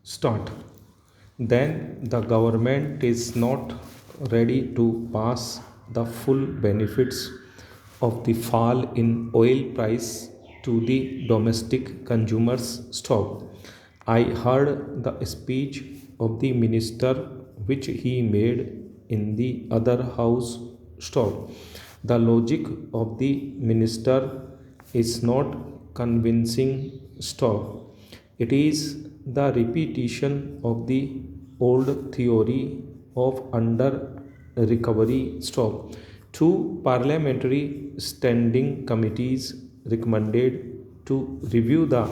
Start. Then the government is not ready to pass the full benefits of the fall in oil price to the domestic consumers. Stop. I heard the speech of the minister which he made in the other house. Stop. The logic of the minister is not convincing. Stop. It is the repetition of the old theory of under recovery. Stop. Two parliamentary standing committees recommended to review the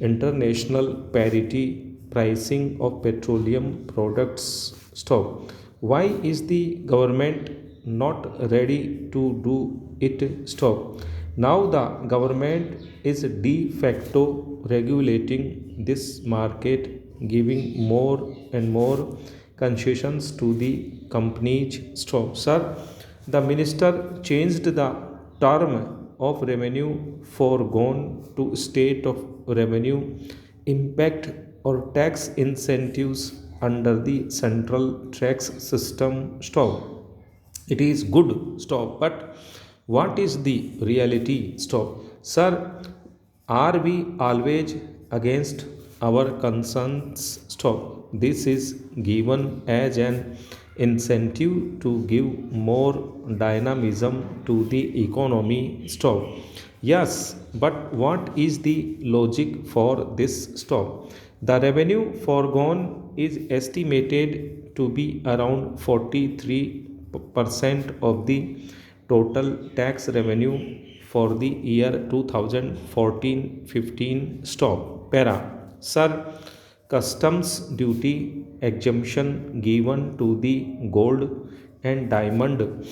international parity pricing of petroleum products. Stop. Why is the government not ready to do it? Stop. Now the government is de facto regulating this market, giving more and more concessions to the companies. Stop. Sir, the minister changed the term of revenue foregone to state of revenue impact or tax incentives under the central tax system. Stop. It is good. Stop. But what is the reality? Stop. Sir, are we always against our concerns? Stop. This is given as an incentive to give more dynamism to the economy. Stop. Yes, but what is the logic for this? Stop. The revenue foregone is estimated to be around 43% of the total tax revenue for the year 2014-15. Stop. Para. Sir, customs duty exemption given to the gold and diamond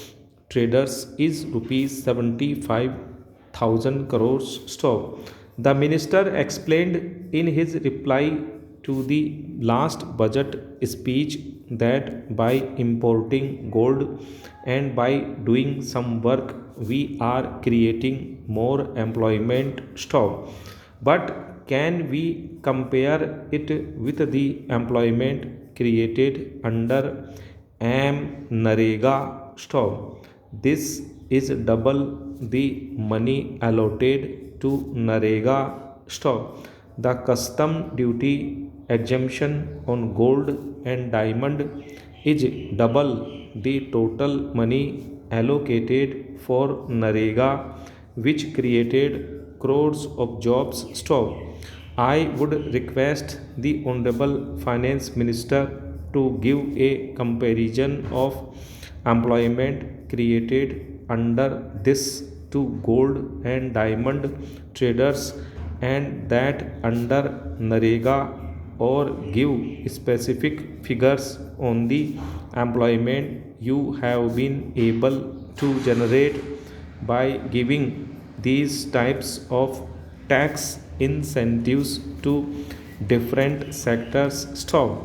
traders is rupees 75,000 crores. Stop. The minister explained in his reply to the last budget speech that by importing gold and by doing some work we are creating more employment. Stop. But can we compare it with the employment created under Narega? Stop. This is double the money allotted to Narega. Stop. The custom duty exemption on gold and diamond is double the total money allocated for Narega, which created crores of jobs. Stop. I would request the Honorable Finance Minister to give a comparison of employment created under this to gold and diamond traders and that under Narega, or give specific figures on the employment you have been able to generate by giving these types of tax incentives to different sectors. Stop.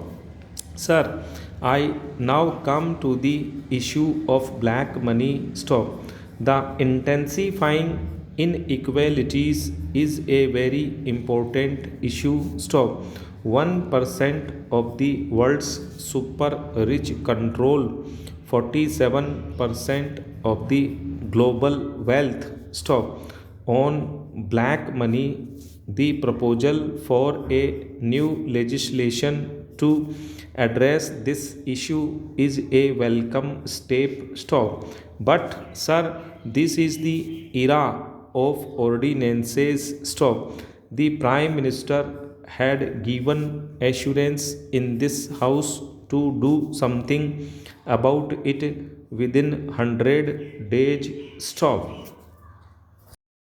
Sir, I now come to the issue of black money. Stop. The intensifying inequalities is a very important issue. Stop. 1% of the world's super rich control 47% of the global wealth. Stop. On black money, the proposal for a new legislation to address this issue is a welcome step. Stop. But, sir, this is the era of ordinances. Stop. The Prime Minister had given assurance in this house to do something about it within 100 days. Stop.